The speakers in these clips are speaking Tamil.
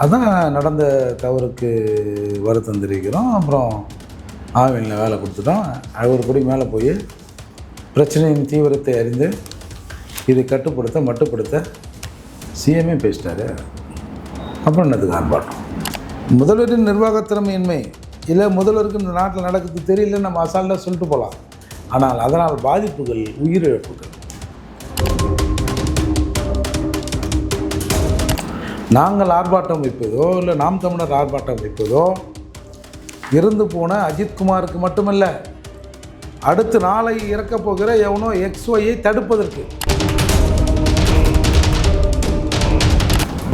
அதான் நடந்த தவறுக்கு வருத்தம் தெரிவிக்கிறோம். அப்புறம் ஆவினில் வேலை கொடுத்துட்டோம். ஒரு படி மேலே போய் பிரச்சனையின் தீவிரத்தை அறிந்து இதை மட்டுப்படுத்த சிஎம்ஏ பேசிட்டாரு. அப்புறம் என்னதுக்கு ஆர்ப்பாட்டம்? முதல்வரின் நிர்வாகத்திறமையின்மை இல்லை முதல்வருக்கு இந்த நாட்டில் நடக்குது தெரியலன்னு நம்ம அசால்ட்டாக சொல்லிட்டு போகலாம். ஆனால் அதனால் பாதிப்புகள், உயிரிழப்புகள். நாங்கள் ஆர்ப்பாட்டம் வைப்பதோ இல்லை நாம் தமிழர் ஆர்ப்பாட்டம் வைப்பதோ இறந்து போன அஜித்குமாருக்கு மட்டுமல்ல, அடுத்து நாளை இறக்கப் போகிற எவனோ XYயை தடுப்பதற்கு.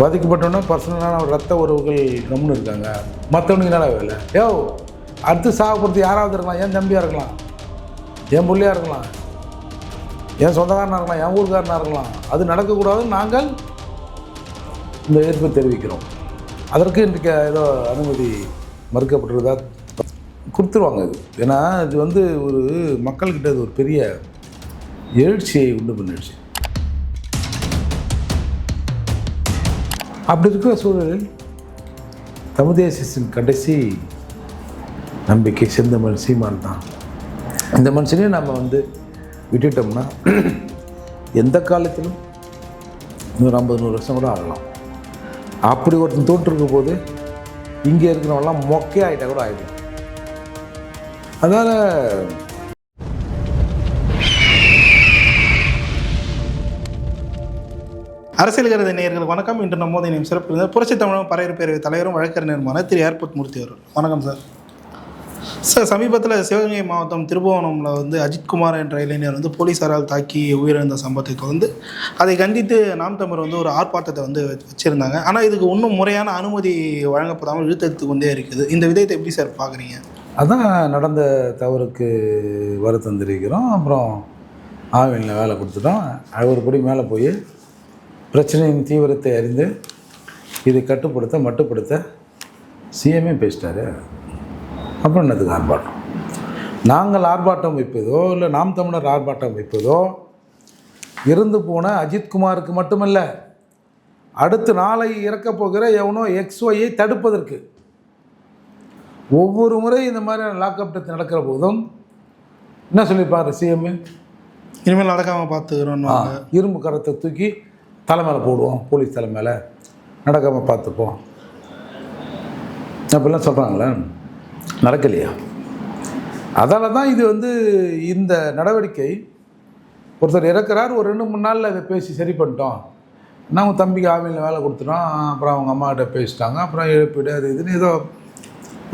பாதிக்கப்பட்டோன்னா பர்சனலான ரத்த உறவுகள் கம்முன்னு இருக்காங்க. மற்றவனுக்கு என்ன வேலை? அடுத்து சாகப்படுத்தி யாராவது இருக்கலாம். என் தம்பியாக இருக்கலாம், என் பிள்ளையாக இருக்கலாம், என் சொந்தக்காரனாக இருக்கலாம், என் ஊருக்காரனாக இருக்கலாம். அது நடக்கக்கூடாதுன்னு நாங்கள் இந்த எதிர்ப்பு தெரிவிக்கிறோம். அதற்கு இன்றைக்கு ஏதோ அனுமதி மறுக்கப்பட்டுறதா கொடுத்துருவாங்க. இது ஏன்னா இது ஒரு மக்கள்கிட்ட இது ஒரு பெரிய எழுச்சியை உண்டு பண்ணிடுச்சு. அப்படி இருக்கிற சூழலில் தமிழ் தேசியத்தின் கடைசி நம்பிக்கை செந்தமிழ் சீமான் தான். இந்த மனுஷனையும் நம்ம விட்டுட்டோம்னா எந்த காலத்திலும் 150-100 வருஷம் கூட ஆகலாம். அப்படி ஒருத்தன் தோற்றுருக்க போது இங்கே இருக்கிறவங்களாம் மொக்கே ஆகிட்டா கூட ஆகிடும். அதனால் அரசியல் கருத நேயர்களுக்கு வணக்கம். இன்று நம்மோது இணையும் சிறப்பு இருந்தால் புரட்சித் தமிழகம் பறையர் பேரவை தலைவரும் வழக்கறிஞருமான திரு ஏர்போர்ட் மூர்த்தி அவர்கள். வணக்கம் சார். சார், சமீபத்தில் சிவகங்கை மாவட்டம் திருபுவனமில் அஜித்குமார் என்ற இளைஞர் போலீஸாரால் தாக்கி உயிரிழந்த சம்பவத்துக்கு அதை கண்டித்து நாம் தமிழர் ஒரு ஆர்ப்பாட்டத்தை வச்சுருந்தாங்க. ஆனால் இதுக்கு இன்னும் முறையான அனுமதி வழங்கப்படாமல் இழுத்தெடுத்து கொண்டே இருக்குது. இந்த விதத்தை எப்படி சார் பார்க்குறீங்க? அதான் நடந்த தவறுக்கு வருத்தம் தெரிவிக்கிறோம். அப்புறம் ஆவினில் வேலை கொடுத்துட்டோம். ஒரு படி மேலே போய் பிரச்சனையின் தீவிரத்தை அறிந்து இதை மட்டுப்படுத்த சிஎம்ஏ பேசிட்டாரு. அப்புறம் என்னதுக்கு ஆர்ப்பாட்டம்? நாங்கள் ஆர்ப்பாட்டம் வைப்பதோ இல்லை நாம் தமிழர் ஆர்ப்பாட்டம் வைப்பதோ இறந்து போன அஜித்குமாருக்கு மட்டுமல்ல, அடுத்து நாளை இறக்கப் போகிற எவனோ XYயை தடுப்பதற்கு. ஒவ்வொரு முறை இந்த மாதிரியான லாக்அப் டெத் நடக்கிற போதும் என்ன சொல்லியிருப்பார் சிஎம்? இனிமேல் நடக்காமல் பார்த்துக்கிறோம். இரும்பு கரத்தை தூக்கி தலை மேலே போடுவோம், போலீஸ் தலை மேலே, நடக்காமல் பார்த்துப்போம் அப்படிலாம் சொல்கிறாங்களே, நடக்கலையா? அதால் தான் இது இந்த நடவடிக்கை. ஒருத்தர் இறக்குறார், ஒரு 2-3 நாளில் அதை பேசி சரி பண்ணிட்டோம். நாங்கள் தம்பிக்கு ஆவினில் வேலை கொடுத்துட்டோம், அப்புறம் அவங்க அம்மாக்கிட்ட பேசிட்டாங்க, அப்புறம் எழுப்பிடு அது இதுன்னு ஏதோ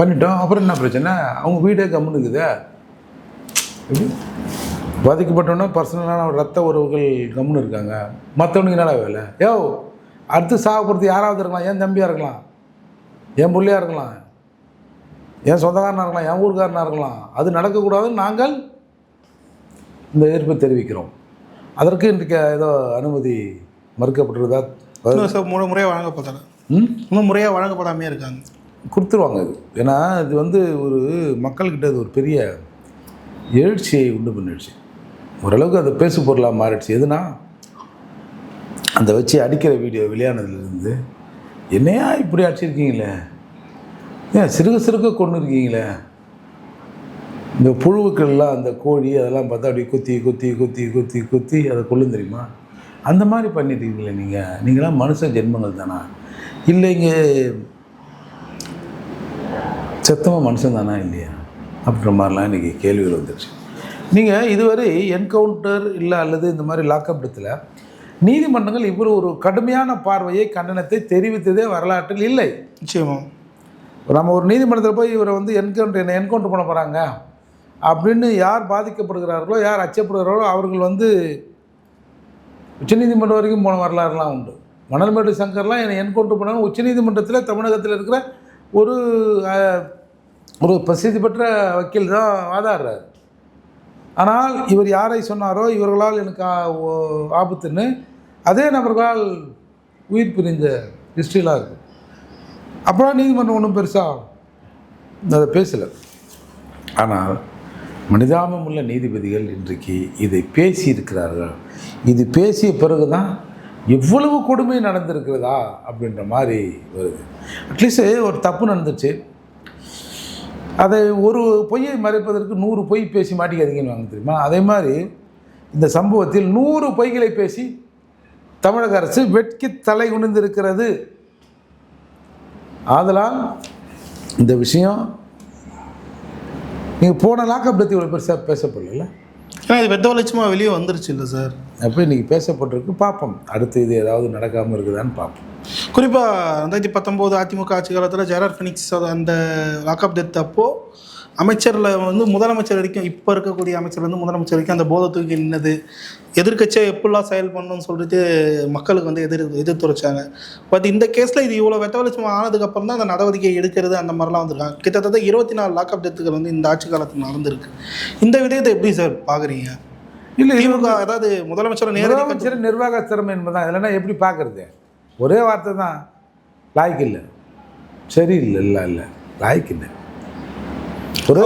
பண்ணிட்டோம். அப்புறம் என்ன பிரச்சனை? அவங்க வீடே கம்முன்னுக்குதே. பாதிக்கப்பட்டோன்னா பர்சனலான ரத்த உறவுகள் கம்முன்னு இருக்காங்க. மற்றவனுக்கு என்ன வேலை? அடுத்து சாகப்படுத்தி யாராவது இருக்கலாம். என் தம்பியாக இருக்கலாம், என் பிள்ளையாக இருக்கலாம், என் சொந்தக்காரனாக இருக்கலாம், என் ஊருக்காரனாக இருக்கலாம். அது நடக்கக்கூடாதுன்னு நாங்கள் இந்த எதிர்ப்பு தெரிவிக்கிறோம். அதற்கு இன்றைக்கு ஏதோ அனுமதி மறுக்கப்பட்டுறதா முறையாக வழங்கப்படலை. இன்னும் முறையாக வழங்கப்படாமே இருக்காங்க. கொடுத்துருவாங்க. இது ஏன்னா இது ஒரு மக்கள்கிட்ட இது ஒரு பெரிய எழுச்சியை உண்டு பண்ணிடுச்சு. ஓரளவுக்கு அது பேசு பொருளாக மாறிடுச்சு. எதுனா அந்த வச்சு அடிக்கிற வீடியோ வெளியானதுலேருந்து என்னையா இப்படி அடிச்சிருக்கீங்களே, ஏன் சிறுக கொண்டு இருக்கீங்களே, இந்த புழுவுக்கள்லாம் அந்த கோழி அதெல்லாம் பார்த்தா அப்படியே குத்தி அதை கொள்ளும் தெரியுமா? அந்த மாதிரி பண்ணிட்டீங்களே நீங்களாம் மனுஷ ஜென்மங்கள் தானா? இல்லை இங்கே செத்தமாக மனுஷன் தானா இல்லையா? அப்படின்ற மாதிரிலாம் இன்றைக்கி கேள்விகள் வந்துடுச்சு. நீங்கள் இதுவரை என்கவுண்டர் இல்லை அல்லது இந்த மாதிரி லாக்அப் இடத்துல நீதிமன்றங்கள் இவ்வளோ ஒரு கடுமையான பார்வையை, கண்டனத்தை தெரிவித்ததே வரலாற்றில் இல்லை. நிச்சயமாக நம்ம ஒரு நீதிமன்றத்தில் போய் இவரை என்கவுண்டர் பண்ண போகிறாங்க அப்படின்னு யார் பாதிக்கப்படுகிறார்களோ, யார் அச்சப்படுகிறார்களோ அவர்கள் உச்சநீதிமன்றம் வரைக்கும் போன வரலாறுலாம் உண்டு. மணல்மேடு சங்கர்லாம் என்னை என்கவுண்டர் பண்ணாங்க. உச்சநீதிமன்றத்தில் தமிழகத்தில் இருக்கிற ஒரு பிரசித்தி பெற்ற வக்கீல் தான் வாதாடுறார். ஆனால் இவர் யாரை சொன்னாரோ இவர்களால் எனக்கு ஆபத்துன்னு அதே நபர்களால் உயிர் பிரிஞ்ச ஹிஸ்ட்ரிலாம் இருக்குது. அப்புறம் நீதிமன்றம் ஒன்றும் பெருசாக அதை பேசலை. ஆனால் மனிதாபம் உள்ள நீதிபதிகள் இன்றைக்கு இதை பேசியிருக்கிறார்கள். இது பேசிய பிறகு தான் எவ்வளவு கொடுமை நடந்திருக்கிறதா அப்படின்ற மாதிரி வருது. அட்லீஸ்ட்டு ஒரு தப்பு நடந்துச்சு, அதை ஒரு பொய்யை மறைப்பதற்கு 100 பொய் பேசி மாட்டிக்காதீங்கன்னு வாங்க தெரியுமா? அதே மாதிரி இந்த சம்பவத்தில் 100 பொய்களை பேசி தமிழக அரசு வெட்கி தலை குனிந்திருக்கிறது. ஆதலால் இந்த விஷயம் நீங்கள் போன லாக்அப் பற்றி இவ்வளோ பெருசாக பேசப்படல, ஏன்னா இது வெட்ட வெளிச்சமாக வெளியே வந்துருச்சு இல்லை சார்? அப்போ இன்றைக்கி பேசப்பட்டிருக்கு. பார்ப்போம் அடுத்து இது ஏதாவது நடக்காமல் இருக்குதான்னு பார்ப்போம். குறிப்பாக 2019 அதிமுக ஆட்சி காலத்தில் ஜெரார் ஃபினிக்ஸ் அந்த லாக்அப் டெத் அப்போது அமைச்சரில் வந்து முதலமைச்சர் வரைக்கும், இப்போ இருக்கக்கூடிய அமைச்சர் வந்து முதலமைச்சர் வரைக்கும் அந்த போதை தூக்கி நின்னது, எதிர்க்கட்சியாக எப்படிலாம் செயல் பண்ணணும்னு சொல்லிட்டு மக்களுக்கு வந்து எதிர்த்துரைச்சாங்க. பட் இந்த கேஸில் இது இவ்வளோ வெட்ட வெளிச்சமாக ஆனதுக்கப்புறம் தான் அந்த நடவடிக்கை எடுக்கிறது அந்த மாதிரிலாம் வந்துருக்காங்க. கிட்டத்தட்ட 24 லாக்அப் டெத்துகள் வந்து இந்த ஆட்சி காலத்தில் நடந்திருக்கு. இந்த விடயத்தை எப்படி சார் பார்க்குறீங்க? இல்லை திமுக அதாவது முதலமைச்சர் நேரடி நிர்வாக திறமை என்பதுதான், இல்லைன்னா எப்படி பார்க்குறது? ஒரே வார்த்தை தான், லாய்க்கு இல்லை, சரியில்லை, இல்லை லாய்க்கு இல்லை. ஒரு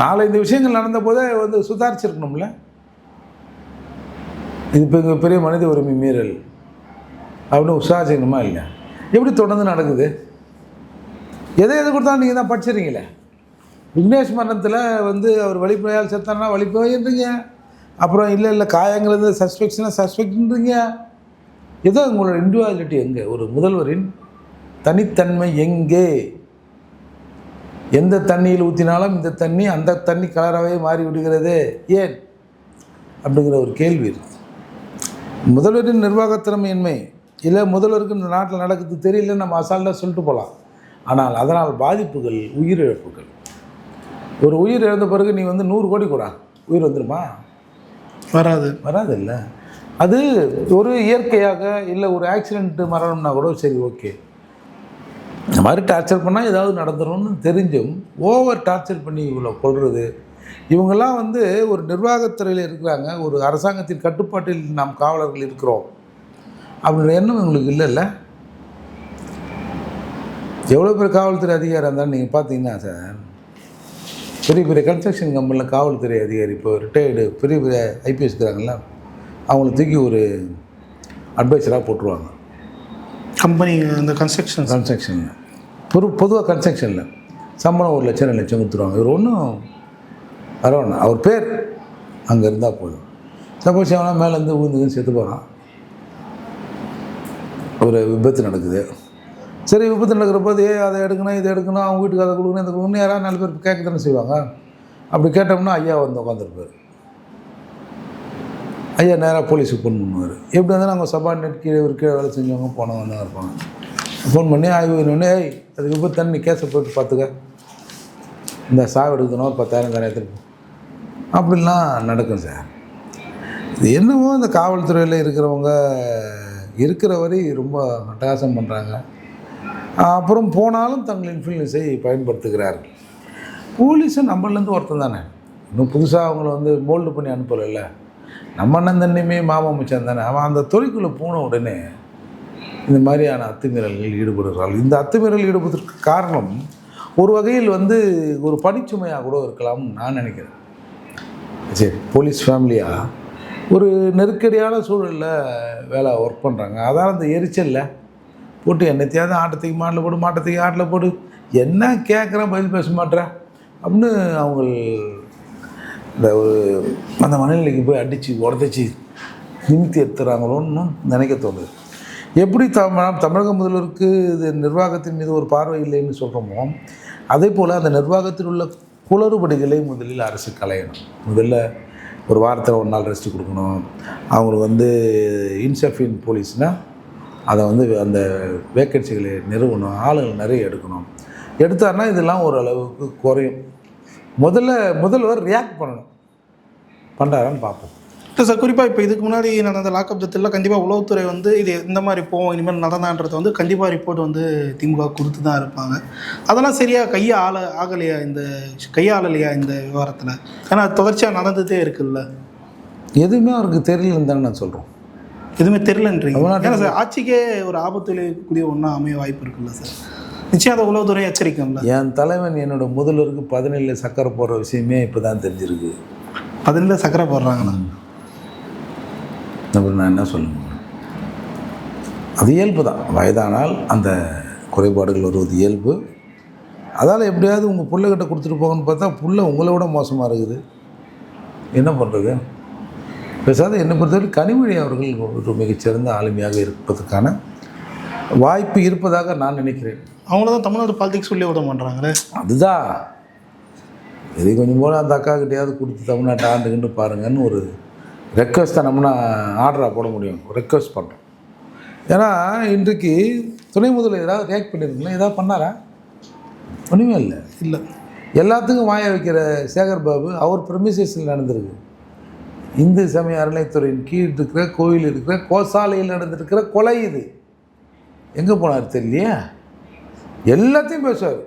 4-5 விஷயங்கள் நடந்த போதே வந்து சுதாரிச்சிருக்கணும்ல. இது இப்போ இங்கே பெரிய மனித உரிமை மீறல் அப்படின்னு உற்சாகமா இல்லை? எப்படி தொடர்ந்து நடக்குது? எதை கொடுத்தாலும் நீங்கள் தான் படிச்சிருக்கீங்களே. விக்னேஷ் மரணத்தில் வந்து அவர் வழிப்போயால் செத்தானா வழிப்போயின்றீங்க, அப்புறம் இல்லை காயங்கள் இருந்து சஸ்பெக்ட்ன்றீங்க. ஏதோ உங்களோட இண்டிவிஜுவாலிட்டி எங்கே? ஒரு முதல்வரின் தனித்தன்மை எங்கே? எந்த தண்ணியில் ஊற்றினாலும் இந்த தண்ணி அந்த தண்ணி கலராகவே மாறி விடுகிறது ஏன் அப்படிங்கிற ஒரு கேள்வி இருக்குது. முதல்வரின் நிர்வாகத்திறமையின்மை இல்லை, முதல்வருக்கு இந்த நாட்டில் நடக்குது தெரியலன்னு நம்ம அசால்ட்டாக சொல்லிட்டு போகலாம். ஆனால் அதனால் பாதிப்புகள், உயிரிழப்புகள். ஒரு உயிர் இழந்த பிறகு நீ வந்து 100 கோடி கூட உயிர் வந்துடுமா? வராது இல்லை. அது ஒரு இயற்கையாக இல்லை ஒரு ஆக்சிடென்ட்டு மரணம்னா கூட சரி, ஓகே. இந்த மாதிரி டார்ச்சர் பண்ணால் ஏதாவது நடந்துடும்னு தெரிஞ்சும் ஓவர் டார்ச்சர் பண்ணி இவ்வளோ கொள்வது, இவங்கெல்லாம் வந்து ஒரு நிர்வாகத்துறையில் இருக்கிறாங்க, ஒரு அரசாங்கத்தின் கட்டுப்பாட்டில் நாம் காவலர்கள் இருக்கிறோம் அப்படின்ற எண்ணம் இவங்களுக்கு இல்லைல்ல. எவ்வளோ பேர் காவல்துறை அதிகாரி இருந்தாலும் நீங்கள் பார்த்தீங்கன்னா சார், பெரிய பெரிய கன்ஸ்ட்ரக்ஷன் கம்பெனியில் காவல்துறை அதிகாரி இப்போ ரிட்டையர்டு பெரிய ஐபிஎஸ் இருக்கிறாங்களா, அவங்கள தூக்கி ஒரு அட்வைஸராக போட்டுருவாங்க கம்பெனி. அந்த கன்ஸ்ட்ரக்ஷனில் பொதுவாக கன்ஸ்ட்ரக்ஷனில் சம்பளம் 1 லட்சம் 2 லட்சம் கொடுத்துருவாங்க. இவர் ஒன்றும் வரணும், அவர் பேர் அங்கே இருந்தால் போதும். சப்போஸ் அவனா மேலேருந்து ஊந்துன்னு செத்து போகிறான், ஒரு விபத்து நடக்குது, சரி விபத்து நடக்கிற போது அதை எடுக்கணும் இதை எடுக்கணும், அவங்க வீட்டுக்கு அதை கொடுக்கணும் இதை கொடுக்கணும், யாராவது 4 பேர் கேட்க தானே செய்வாங்க. அப்படி கேட்டோம்னா ஐயா வந்து உட்காந்துருப்பார். ஐயா நேராக போலீஸுக்கு ஃபோன் பண்ணுவார். எப்படி இருந்தாலும் அவங்க சபார்டினேட் கீழே வேலை செஞ்சவங்க போனவங்க தான் இருப்பாங்க. ஃபோன் பண்ணி ஆய்வு வேணும்னே, அது விபத்தானு நீ கேஸை போட்டு பார்த்துக்க, இந்த சாவு எடுக்கணும், ஒரு 10,000 தானே எடுத்துருப்போம், அப்படிலாம் நடக்கும் சார். இது என்னவோ இந்த காவல்துறையில் இருக்கிறவங்க இருக்கிற வரை ரொம்ப அட்டகாசம் பண்ணுறாங்க, அப்புறம் போனாலும் தங்கள் இன்ஃப்ளூயன்ஸை பயன்படுத்துகிறார்கள். போலீஸும் நம்மளேருந்து ஒருத்தன் தானே, இன்னும் புதுசாக அவங்கள வந்து மோல்டு பண்ணி அனுப்பலைல்ல. நம்ம அண்ணன் தண்ணியுமே மாமச்சன் தானே. அவன் அந்த துறைக்குள்ளே போன உடனே இந்த மாதிரியான அத்துமீறல்கள் ஈடுபடுகிறார்கள். இந்த அத்துமீறல் ஈடுபடுவதற்கு காரணம் ஒரு வகையில் வந்து ஒரு பணிச்சுமையாக கூட இருக்கலாம்னு நான் நினைக்கிறேன். சரி, போலீஸ் ஃபேமிலியாக ஒரு நெருக்கடியான சூழலில் வேலை ஒர்க் பண்ணுறாங்க. அதான் அந்த எரிச்சலில் போட்டு என்னத்தையாவது ஆட்டத்துக்கு மாட்டில் போடு, மாட்டத்துக்கு ஆட்டில் போடு, என்ன கேட்குறேன் பதில் பேச மாட்டேறேன் அப்படின்னு அவங்க இந்த ஒரு அந்த மனநிலைக்கு போய் அடித்து உடச்சி நிமித்தி எடுத்துறாங்களோன்னு நினைக்க தோணுது. எப்படி தமிழக முதல்வருக்கு இது நிர்வாகத்தின் மீது ஒரு பார்வை இல்லைன்னு சொல்கிறோமோ, அதே போல் அந்த நிர்வாகத்தில் உள்ள குளறுபடிகளை முதலில் அரசு களையணும். முதல்ல ஒரு வாரத்தில் 1 நாள் ரெஸ்ட்டு கொடுக்கணும். அவங்களுக்கு வந்து இன்சஃபின் போலீஸ்னால் அதை வந்து அந்த வேக்கன்சிகளை நிறுவனம், ஆளுகள் நிறைய எடுக்கணும். எடுத்தாருன்னா இதெல்லாம் ஓரளவுக்கு குறையும். முதல்வர் ரியாக்ட் பண்ணணும், பண்ணுறாரான்னு பார்ப்போம். இல்லை சார், குறிப்பாக இப்போ இதுக்கு முன்னாடி நடந்த லாக்அப் டெத்தில் கண்டிப்பாக உளவுத்துறை வந்து இது இந்த மாதிரி போவோம் இனிமேல் நடந்தான்றதை வந்து கண்டிப்பாக ரிப்போர்ட் வந்து திமுக கொடுத்து தான் இருப்பாங்க. அதெல்லாம் சரியாக ஆகலையா கையாளலையா இந்த விவகாரத்தில்? ஏன்னா தொடர்ச்சியாக நடந்துகிட்டே இருக்குல்ல. எதுவுமே அவருக்கு தெரியலன்னு தானே நான் சொல்கிறோம். எதுவுமே தெரியலன்றீங்க? ஏன்னா சார், ஆட்சிக்கே ஒரு ஆபத்து விளைவிக்கக்கூடிய ஒன்றா அமைய வாய்ப்பு இருக்குல்ல சார்? நிச்சயம் அதை உளவுத்துறை எச்சரிக்கைல. என் தலைவன் என்னோட முதல்வருக்கு 17 சக்கரை போடுற விஷயமே இப்போ தான் தெரிஞ்சிருக்கு. 17 சக்கரை போடுறாங்கண்ணா, அப்புறம் நான் என்ன சொல்லுங்க? அது இயல்பு தான். வயதானால் அந்த குறைபாடுகள் வருவது இயல்பு. அதால் எப்படியாவது உங்கள் பிள்ளைகிட்ட கொடுத்துட்டு போங்கன்னு பார்த்தா புள்ள உங்களை விட மோசமாக இருக்குது. என்ன பண்ணுறது? பேசாத என்னை பொறுத்தவரை கனிமொழி அவர்கள் ஒரு மிகச்சிறந்த ஆளுமையாக இருப்பதற்கான வாய்ப்பு இருப்பதாக நான் நினைக்கிறேன். அவங்கள தான் தமிழ்நாடு பாலிடிக்ஸ் சொல்லி விட பண்ணுறாங்களே. அதுதான் இது கொஞ்சம் போல அந்த அக்காக்கிட்டையாவது கொடுத்து தமிழ்நாட்டை ஆண்டுக்குன்னு பாருங்கன்னு ஒரு ரெக்வஸ்ட்டை நம்மனா ஆர்டராக போட முடியும். ரெக்வஸ்ட் பண்ணுறோம். ஏன்னா இன்றைக்கு துணை முதல்வர் ஏதாவது ரியாக்ட் பண்ணியிருக்குங்களா? ஏதாவது பண்ணாரா? ஒன்றுமே இல்லை. எல்லாத்துக்கும் வாய வைக்கிற சேகர் பாபு அவர் ப்ரெமிசஸில் நடந்திருக்கு. இந்து சமய அறநிலைத்துறையின் கீழ் இருக்கிற கோயில் இருக்கிற கோசாலையில் நடந்திருக்கிற கொலை இது. எங்கே போனார் தெரியலையே. எல்லாத்தையும் பேசுவார்.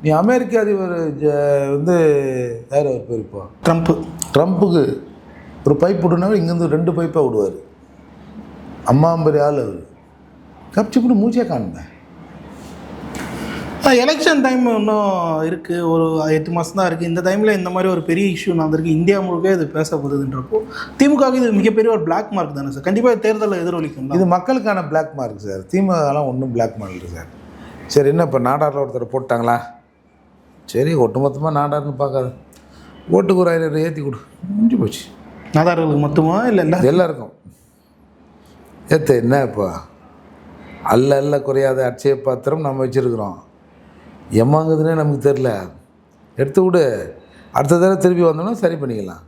நீ அமெரிக்க அதிபர் வந்து யார் அவர் பேர் இப்போ ட்ரம்ப்புக்கு ஒரு பைப் விடுனாலும் இங்கேருந்து 2 பைப்பாக விடுவார். அம்மாம்பரி ஆள் அவர் கப்சிப்புன்னு மூச்சே காணுங்க. எலெக்ஷன் டைம் இன்னும் இருக்குது, ஒரு 8 மாதம் தான் இருக்குது. இந்த டைமில் இந்த மாதிரி ஒரு பெரிய இஷ்யூ நடந்திருக்கு. இந்தியா முழுக்க இது பேசப்படுதுன்றப்போ திமுகவுக்கு இது மிகப்பெரிய ஒரு பிளாக் மார்க் தானே சார்? கண்டிப்பாக தேர்தலில் எதிரொலிக்கும். இது மக்களுக்கான பிளாக் மார்க் சார். திமுகலாம் ஒன்றும் பிளாக் மார்க் இல்லை சார். சரி, என்ன இப்போ நாடாரில் ஒருத்தர் போட்டாங்களா? சரி, ஒட்டுமொத்தமாக நாடாருன்னு பார்க்காது, ஓட்டுக்கு ஒரு 1000 ஏற்றி கொடு, முடிஞ்சு போச்சு. நாடார்களுக்கு மொத்தமா இல்லை எல்லாருக்கும் என்ன இப்போ அல்ல குறையாத அட்சய பாத்திரம் நம்ம வச்சுருக்குறோம். எம்மாங்குதுன்னே நமக்கு தெரில. எடுத்து விடு, அடுத்த தடவை திருப்பி வந்தோம்னா சரி பண்ணிக்கலாம்.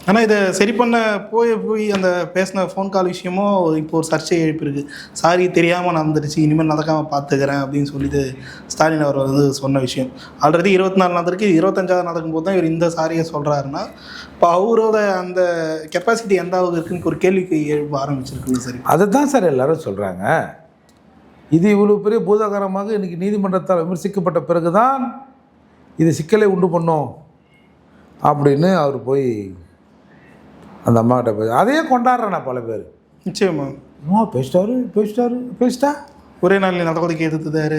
ஆனால் இதை சரி பண்ண போய் அந்த பேசின ஃபோன் கால் விஷயமோ இப்போ ஒரு சர்ச்சை எழுப்பியிருக்கு. சாரி தெரியாமல் நடந்துருச்சு, இனிமேல் நடக்காமல் பார்த்துக்கிறேன் அப்படின்னு சொல்லிட்டு ஸ்டாலின் அவர் வந்து சொன்ன விஷயம். ஆல்ரெடி 24 நடந்திருக்கு. 25வது நடக்கும்போது தான் இவர் இந்த சாரியை சொல்கிறாருன்னா இப்போ அவரோட அந்த கெப்பாசிட்டி எந்த அளவுக்கு இருக்குன்னு ஒரு கேள்விக்கு எழுப்ப ஆரம்பிச்சிருக்குங்க. சரி, அதை தான் சார் எல்லோரும் சொல்கிறாங்க. இது இவ்வளோ பெரிய பூதாகரமாக இன்றைக்கி நீதிமன்றத்தால் விமர்சிக்கப்பட்ட பிறகு தான் இது சிக்கலை உண்டு பண்ணோம் அப்படின்னு அவர் போய் அந்த அம்மாக்கிட்ட போய் அதையே கொண்டாடுறேண்ணா பல பேர். நிச்சயமா பேசிட்டா ஒரே நாளில் நடவடிக்கை எடுத்துதாரு.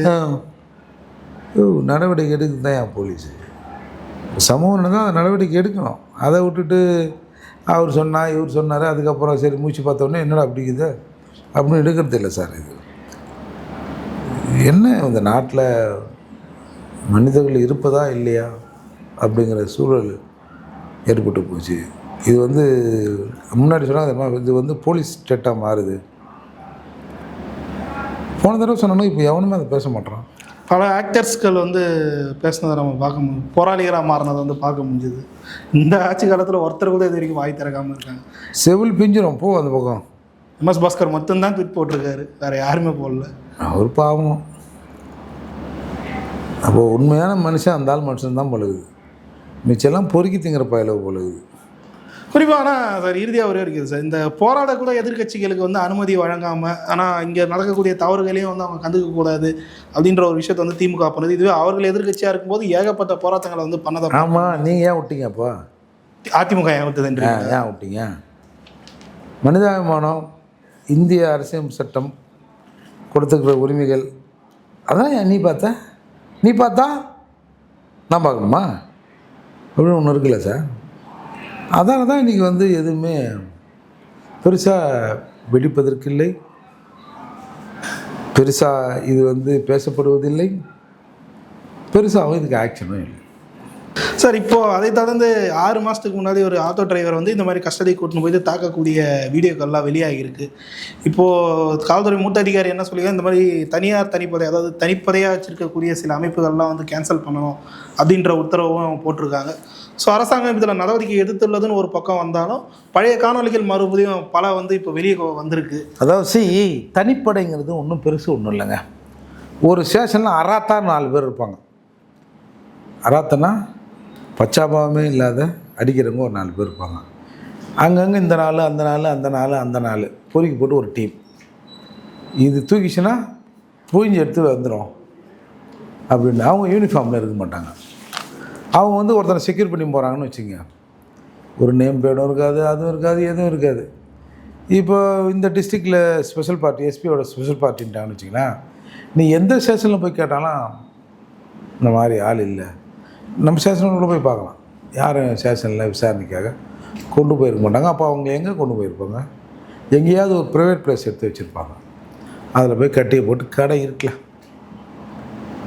நடவடிக்கை எடுக்குது தான் என் போலீஸு. சமூகம் தான் நடவடிக்கை எடுக்கணும். அதை விட்டுட்டு அவர் சொன்னார் இவர் சொன்னார், அதுக்கப்புறம் சரி மூச்சு பார்த்தோன்னே என்னடா அப்படிங்குது அப்படின்னு எடுக்கிறது இல்லை சார். இது என்ன இந்த நாட்டில் மனிதர்கள் இருப்பதா இல்லையா அப்படிங்கிற சூழல் ஏற்பட்டு போச்சு. இது வந்து முன்னாடி சொன்னாங்க, இது வந்து போலீஸ் ஸ்டேட்டாக மாறுது. போன தடவை சொன்னாலும் இப்போ எவனுமே அதை பேச மாட்டோம். பல ஆக்டர்ஸ்கள் வந்து பேசினதை நம்ம பார்க்க முடியும், போராளிகளாக மாறினதை வந்து பார்க்க முடிஞ்சுது. இந்த ஆட்சி காலத்தில் ஒருத்தர் கூட இது வரைக்கும் வாய் திறக்காமல் இருக்காங்க. செவில் பிஞ்சிரும் போ அந்த பக்கம். MS பாஸ்கர் மட்டும்தான் ட்வீட் போட்டிருக்காரு, வேறு யாருமே போடல. அவர் பாவம். அப்போது உண்மையான மனுஷன் அந்த ஆள் மனுஷன் தான் பழகுது, மிச்செல்லாம் பொறுக்கி திங்கிற பயலவு பழகுது. குறிப்பாக ஆனால் சார் இறுதியாக ஒரே இருக்குது சார், இந்த போராடக்கூட எதிர்கட்சிகளுக்கு வந்து அனுமதி வழங்காமல் ஆனால் இங்கே நடக்கக்கூடிய தவறுகளையும் வந்து அவங்க கண்டுக்கக்கூடாது அப்படின்ற ஒரு விஷயத்தை வந்து திமுக பண்ணுது. இதுவே அவர்கள் எதிர்கட்சியாக இருக்கும்போது ஏகப்பட்ட போராட்டங்களை வந்து பண்ணதை. ஆமாம், நீங்கள் ஏன் விட்டீங்க அப்போ? அதிமுக ஏன் விட்டதுன்ற ஏன் விட்டீங்க? மனிதாபிமானம், இந்திய அரசியல் சட்டம் கொடுத்துக்கிற உரிமைகள், அதான் நீ பார்த்தா நான் பார்க்கணுமா அப்படின்னு ஒன்று இருக்குல்ல சார். அதனால தான் இன்றைக்கி வந்து எதுவுமே பெருசாக வெடிப்பதற்கில்லை, பெருசாக இது வந்து பேசப்படுவதில்லை, பெருசாகவும் இதுக்கு ஆக்ஷனும் இல்லை சார். இப்போது அதை தொடர்ந்து 6 மாதத்துக்கு முன்னாடி ஒரு ஆட்டோ டிரைவர் வந்து இந்த மாதிரி கஸ்டடி கூட்டின்னு போயிட்டு தாக்கக்கூடிய வீடியோக்கள்லாம் வெளியாகிருக்கு. இப்போது காவல்துறை மூத்த அதிகாரி என்ன சொல்லிங்க, இந்த மாதிரி தனிப்படை, அதாவது தனிப்படையாக வச்சுருக்கக்கூடிய சில அமைப்புகள்லாம் வந்து கேன்சல் பண்ணணும் அப்படின்ற உத்தரவும் போட்டிருக்காங்க. ஸோ அரசாங்கம் இதில் நடவடிக்கை எடுத்துள்ளதுன்னு ஒரு பக்கம் வந்தாலும் பழைய காணொலிகள் மறுபடியும் பல வந்து இப்போ வெளியே வந்திருக்கு. அதாவது தனிப்படைங்கிறது ஒன்றும் பெருசு ஒன்றும் இல்லைங்க. ஒரு ஸ்டேஷனில் அராத்தா 4 பேர் இருப்பாங்க. அராத்தனா பச்சாபாவமே இல்லாத அடிக்கிறவங்க ஒரு 4 பேர் இருப்பாங்க. அங்கங்கே இந்த நாள் பொறுக்கி போட்டு ஒரு டீம். இது தூக்கிச்சுன்னா புழிஞ்சு எடுத்து வந்துடும் அப்படின்னு. அவங்க யூனிஃபார்மில் இருக்க மாட்டாங்க. அவங்க வந்து ஒருத்தனை செக்யூர் பண்ணி போகிறாங்கன்னு வச்சுங்க, ஒரு நேம் பேடும் இருக்காது, அதுவும் இருக்காது, எதுவும் இருக்காது. இப்போ இந்த டிஸ்ட்ரிக்டில் ஸ்பெஷல் பார்ட்டி, எஸ்பியோட ஸ்பெஷல் பார்ட்டின்ட்டாங்கன்னு வச்சிங்களேன், நீ எந்த ஸ்டேஷனில் போய் கேட்டாலும் இந்த மாதிரி ஆள் இல்லை. நம்ம ஸ்டேஷனில் கூட போய் பார்க்கலாம், யாரும் ஸ்டேஷனில் விசாரணைக்காக கொண்டு போயிருக்க மாட்டாங்க. அப்போ அவங்க எங்கே கொண்டு போயிருப்பாங்க? எங்கேயாவது ஒரு ப்ரைவேட் பிளேஸ் எடுத்து வச்சுருப்பாங்க. அதில் போய் கட்டியை போட்டு கடை இருக்கலாம்.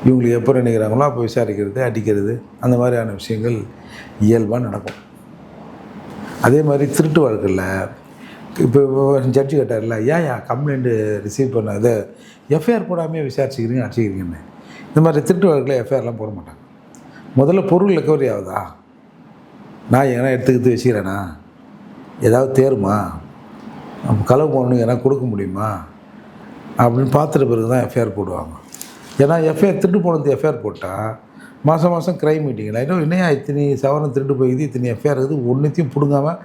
இவங்களுக்கு எப்போ நினைக்கிறாங்களோ அப்போ விசாரிக்கிறது, அடிக்கிறது, அந்த மாதிரியான விஷயங்கள் இயல்பாக நடக்கும். அதே மாதிரி திருட்டு வழக்கில் இப்போ ஜட்ஜி கேட்டார்ல, ஏன் கம்ப்ளைண்ட்டு ரிசீவ் பண்ண இதை எஃப்ஐஆர் போடாமல் விசாரிச்சுக்கிறீங்க அடிச்சுக்கிறீங்கன்னு. இந்த மாதிரி திருட்டு வழக்கில் எஃப்ஐஆர்லாம் போட மாட்டாங்க. முதல்ல பொருள் ரெக்கவரி ஆகுதா, நான் எங்கன்னா எடுத்துக்கிட்டு வச்சுக்கிறேன்னா, ஏதாவது தேருமா, களவு போகணும் எதனா கொடுக்க முடியுமா அப்படின்னு பார்த்துட்ட பிறகு தான் எஃப்ஐஆர் போடுவாங்க. ஏன்னா எஃப்ஐஆர் திருட்டு போனது எஃப்ஐஆர் போட்டால் மாதம் க்ரைம் மீட்டிங்கில் இன்னும் என்னையா இத்தனை சவரம் திருட்டு போயிது, இத்தனை எஃப்ஐஆர் இருக்குது, ஒன்றுத்தையும் பிடுங்காமல்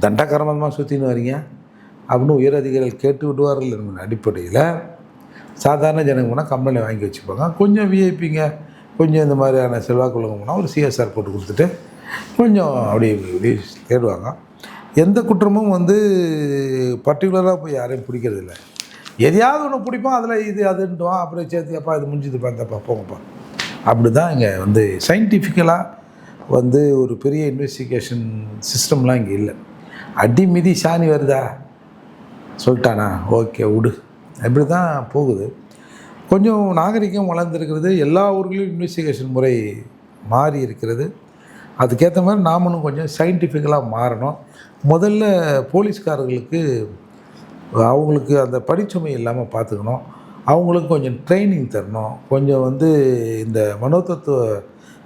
தண்டக்கரமமாக சுற்றின்னு வரீங்க அப்படின்னு உயர் அதிகாரிகள் கேட்டு விடுவார்கள் என்கிற அடிப்படையில் சாதாரண ஜனங்க போனால் கம்பெனியில் வாங்கி வச்சுப்பாங்க. கொஞ்சம் விஐபிங்க, கொஞ்சம் இந்த மாதிரியான செல்வாக்குள்ளவங்க போனால் ஒரு சிஎஸ்ஆர் போட்டு கொடுத்துட்டு கொஞ்சம் அப்படி தேடுவாங்க. எந்த குற்றமும் பர்டிகுலராக போய் யாரையும் பிடிக்கிறதில்ல. எதையாவது ஒன்று பிடிப்போம், அதில் இது அதுன்ட்டுவான், அப்புறம் சேர்த்து அப்பா இது முடிஞ்சுதுப்பா இந்தப்பா போங்கப்பா. அப்படி தான் இங்கே சயின்டிஃபிக்கலாக ஒரு பெரிய இன்வெஸ்டிகேஷன் சிஸ்டம்லாம் இங்கே இல்லை. அடி மிதி சாணி வருதா சொல்லிட்டானா ஓகே விடு, அப்படி தான் போகுது. கொஞ்சம் நாகரிகம் வளர்ந்துருக்கிறது. எல்லா ஊர்களிலும் இன்வெஸ்டிகேஷன் முறை மாறி இருக்கிறது. அதுக்கேற்ற மாதிரி நாமளும் கொஞ்சம் சயின்டிஃபிக்கலாக மாறணும். முதல்ல போலீஸ்காரர்களுக்கு அவங்களுக்கு அந்த படிச்சுமை இல்லாமல் பார்த்துக்கணும். அவங்களுக்கு கொஞ்சம் ட்ரைனிங் தரணும். கொஞ்சம் இந்த மனோதத்துவ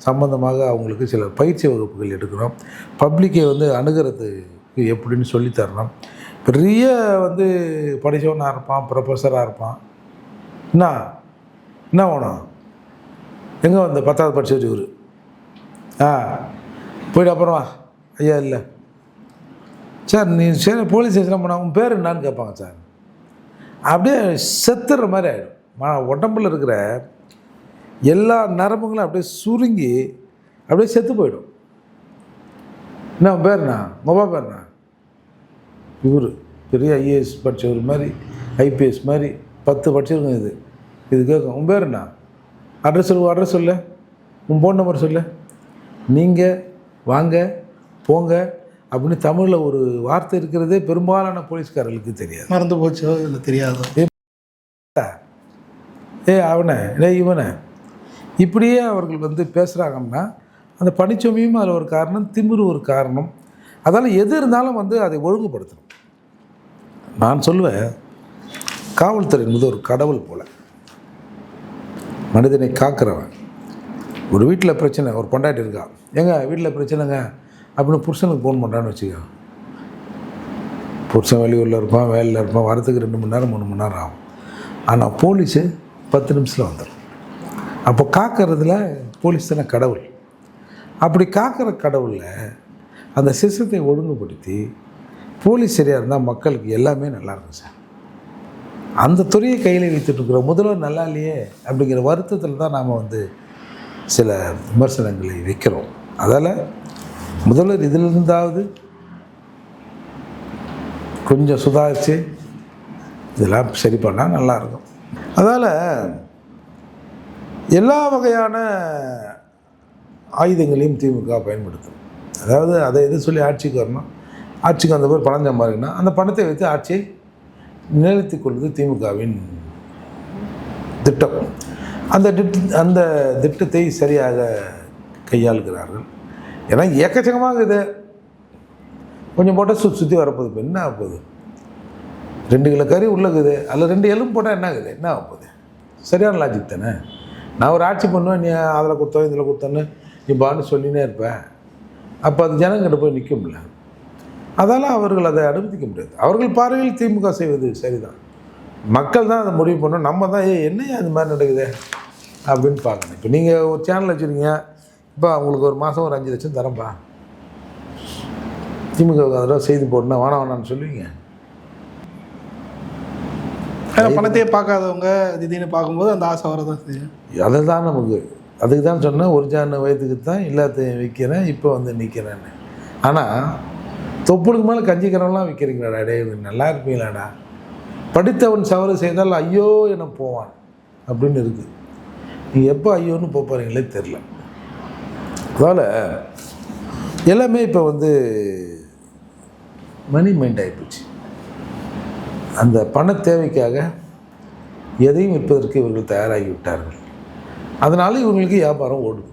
சம்பந்தமாக அவங்களுக்கு சில பயிற்சி வகுப்புகள் எடுக்கணும். பப்ளிக்கை அணுகிறதுக்கு எப்படின்னு சொல்லித்தரணும். பெரிய படித்தவனாக இருப்பான், ப்ரொஃபஸராக இருப்பான், என்ன வேணும், எங்கே 10வது படிச்சு வச்சு ஒரு போய்ட்டு அப்புறமா ஐயா இல்லை சார் நீ சரி போலீஸ் ஸ்டேஷனில் போனால் உன் பேர் என்னான்னு கேட்பாங்க சார். அப்படியே செத்துற மாதிரி ஆகிடும். உடம்பில் இருக்கிற எல்லா நரம்புகளும் அப்படியே சுருங்கி அப்படியே செத்து போயிடும். என்ன உன் பேர்ண்ணா, மொபைல் பேர்ண்ணா, இவர் பெரிய ஐஏஎஸ் படித்தவர் மாதிரி, ஐபிஎஸ் மாதிரி 10 படிச்சிருக்கோம். இது கேட்கும், உன் பேருண்ணா, அட்ரஸ் சொல்லு, உன் ஃபோன் நம்பர் சொல்லு, நீங்கள் வாங்க போங்க அப்படின்னு தமிழில் ஒரு வார்த்தை இருக்கிறதே பெரும்பாலான போலீஸ்காரர்களுக்கு தெரியாது. மறந்து போச்சோ இல்லை தெரியாதோ. அவனை இவனை இப்படியே அவர்கள் பேசுகிறாங்கன்னா அந்த பணிச்சுமையும் அதில் ஒரு காரணம், திமிரு ஒரு காரணம். அதனால் எது இருந்தாலும் அதை ஒழுங்குபடுத்தணும். நான் சொல்லுவேன், காவல்துறை என்பது ஒரு கடவுள் போல், மனிதனை காக்கிறவன். ஒரு வீட்டில் பிரச்சனை, ஒரு பொண்டாட்டி இருக்கா, ஏங்க வீட்டில் பிரச்சனைங்க அப்படின்னு புருஷனுக்கு ஃபோன் பண்ணுறான்னு வச்சுக்கோ. புருஷன் வெளியூரில் இருப்பான், வேலையில் இருப்பான், வரத்துக்கு 2 மணி நேரம் 3 மணி நேரம் ஆகும். ஆனால் போலீஸு 10 நிமிஷத்தில் வந்துடும். அப்போ காக்கிறதுல போலீஸ் தானே கடவுள். அப்படி காக்கிற கடவுளில் அந்த சிஸ்டத்தை ஒழுங்குபடுத்தி போலீஸ் சரியாக இருந்தால் மக்களுக்கு எல்லாமே நல்லாயிருக்கும் சார். அந்த துறையை கையில் வைத்துட்ருக்குற முதல்வர் நல்லா இல்லையே அப்படிங்கிற வருத்தத்தில் தான் நாம் சில விமர்சனங்களை வைக்கிறோம். அதால் முதல்வர் இதிலிருந்தாவது கொஞ்சம் சுதாரித்து இதெல்லாம் சரி பண்ணால் நல்லாயிருக்கும். அதால் எல்லா வகையான ஆயுதங்களையும் திமுக பயன்படுத்தும். அதாவது அதை எது சொல்லி ஆட்சிக்கு வரணும், ஆட்சிக்கு வந்த பேர் பணம் சம்பாதிக்கணும், அந்த பணத்தை வைத்து ஆட்சியை நிலைத்துக் கொள்வது திமுகவின் திட்டம். அந்த திட்டத்தை சரியாக கையாளுகிறார்கள். ஏன்னா ஏக்கச்சக்கமாக இது கொஞ்சம் போட்டால் சுற்றி வரப்போகுது. இப்போ என்ன ஆகுது, 2 கிலோ கறி உள்ளக்குது, அதில் 2 எலும்பு போட்டால் என்ன ஆகுது, என்ன ஆகுது? சரியான லாஜிக் தானே. நான் ஒரு ஆட்சி பண்ணுவேன், நீ அதில் கொடுத்தோம் இதில் கொடுத்தோன்னு நீ பான்னு சொல்லினே இருப்பேன். அப்போ அது ஜனங்கிட்ட போய் நிற்கும்ல. அதால் அவர்கள் அதை அனுமதிக்க முடியாது. அவர்கள் பார்வையில் திமுக செய்வது சரிதான். மக்கள் தான் அதை முடிவு பண்ணணும். நம்ம தான் என்னையா அது மாதிரி நடக்குது அப்படின்னு பார்க்கணும். இப்போ நீங்கள் ஒரு சேனல் வச்சுருக்கீங்க, இப்போ அவங்களுக்கு ஒரு மாதம் ஒரு 5 லட்சம் தரேன்ப்பா, திமுக அதெல்லாம் செய்தி போடணும் வேணான்னு சொல்லுவீங்க. பணத்தையே பார்க்காதவங்க திடீர்னு பார்க்கும்போது அந்த ஆசை வரதான் செய்யும். அதை தான் நமக்கு, அதுக்கு தான் சொன்னேன், ஒரு ஜான வயதுக்கு தான் எல்லாத்தையும் விற்கிறேன், இப்போ நிற்கிறேன்னு. ஆனால் தொப்புளுக்கு மேலே கஞ்சிக்கிறவங்களாம் விற்கிறீங்களாடா, டே நல்லா இருப்பீங்களாடா. படித்தவன் தவறு செய்தால் ஐயோ என போவான் அப்படின்னு இருக்குது. நீங்கள் எப்போ ஐயோன்னு போகிறீங்களே தெரில. அதனால் எல்லாமே இப்போ மணி மைண்ட் ஆகிப்போச்சு. அந்த பண தேவைக்காக எதையும் விற்பதற்கு இவர்கள் தயாராகி விட்டார்கள். அதனால் இவங்களுக்கு வியாபாரம் ஓடுது.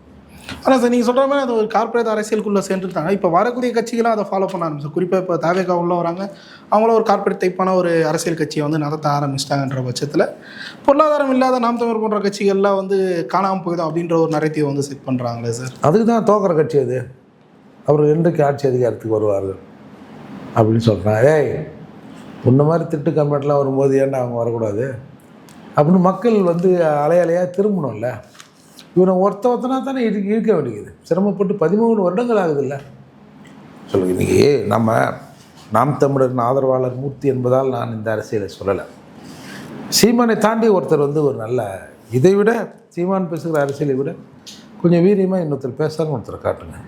ஆனால் சார் நீங்கள் சொல்கிற மாதிரி அது ஒரு கார்ப்பரேட் அரசியலுக்குள்ளே சேர்ந்துட்டாங்க. இப்போ வரக்கூடிய கட்சிகளும் அதை ஃபாலோ பண்ண ஆரம்பிச்சு. குறிப்பாக இப்போ தாவேகா உள்ள வராங்க, அவங்களும் ஒரு கார்ப்பரேட் டைப்பான ஒரு அரசியல் கட்சியை வந்து நடத்த ஆரம்பிச்சிட்டாங்கன்ற பட்சத்தில் பொருளாதாரம் இல்லாத நாம் தமிழர் போன்ற கட்சிகள்லாம் வந்து காணாமல் போயிடும் அப்படின்ற ஒரு நரேட்டிவ் வந்து செட் பண்ணுறாங்களே சார். அதுக்கு தான் தோக்கிற கட்சி அது. அவர் என்றைக்கு ஆட்சி அதிகாரத்துக்கு வருவார்கள் அப்படின்னு சொல்கிறான். ஏய், உன்ன மாதிரி திட்டு கமெண்ட்லாம் வரும்போது ஏன்டா அவங்க வரக்கூடாது அப்படின்னு மக்கள் வந்து அலையாக திரும்பணும்ல. இவனை ஒருத்தனா தானே இருக்க வேண்டியது. சிரமப்பட்டு 13 வருடங்கள் ஆகுதுல்ல. சொல்லுங்க. இன்றைக்கி நம்ம நாம் தமிழரின் ஆதரவாளர் மூர்த்தி என்பதால் நான் இந்த அரசியலை சொல்லலை. சீமானை தாண்டி ஒருத்தர் வந்து ஒரு நல்ல இதை விட சீமான் பேசுகிற அரசியலை விட கொஞ்சம் வீரியமாக இன்னொருத்தர் பேசுகிறான்னு ஒருத்தர் காட்டுங்க.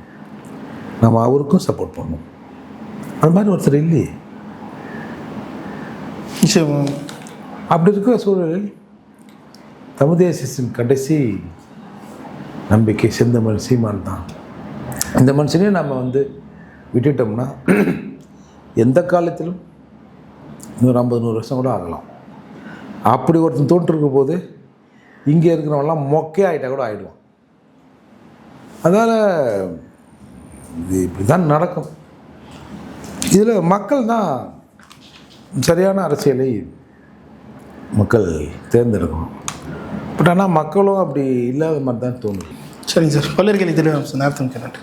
நம்ம அவருக்கும் சப்போர்ட் பண்ணணும். அது மாதிரி ஒருத்தர் இல்லையே. அப்படி இருக்கிற சூழலில் தமிழ் தேசியத்தின் கடைசி நம்பிக்கை செந்தமிழ் சீமான் தான். இந்த மனுஷனையும் நம்ம வந்து விட்டுட்டோம்னா எந்த காலத்திலும் 150-100 வருஷம் கூட ஆகலாம். அப்படி ஒருத்தன் தோன்றிருக்கும் போது இங்கே இருக்கிறவங்களாம் மொக்கையாக ஆகிட்டா கூட ஆகிடுவான். அதனால் இது இப்படி தான் நடக்கும். இதில் மக்கள் தான் சரியான அரசியலை மக்கள் தேர்ந்தெடுக்கணும். பட் ஆனால் மக்களும் அப்படி இல்லாத மாதிரி தான் தோணுது. சரிங்க சார். பல்லர்கள் இதில் நேரத்துக்கு நன்றி.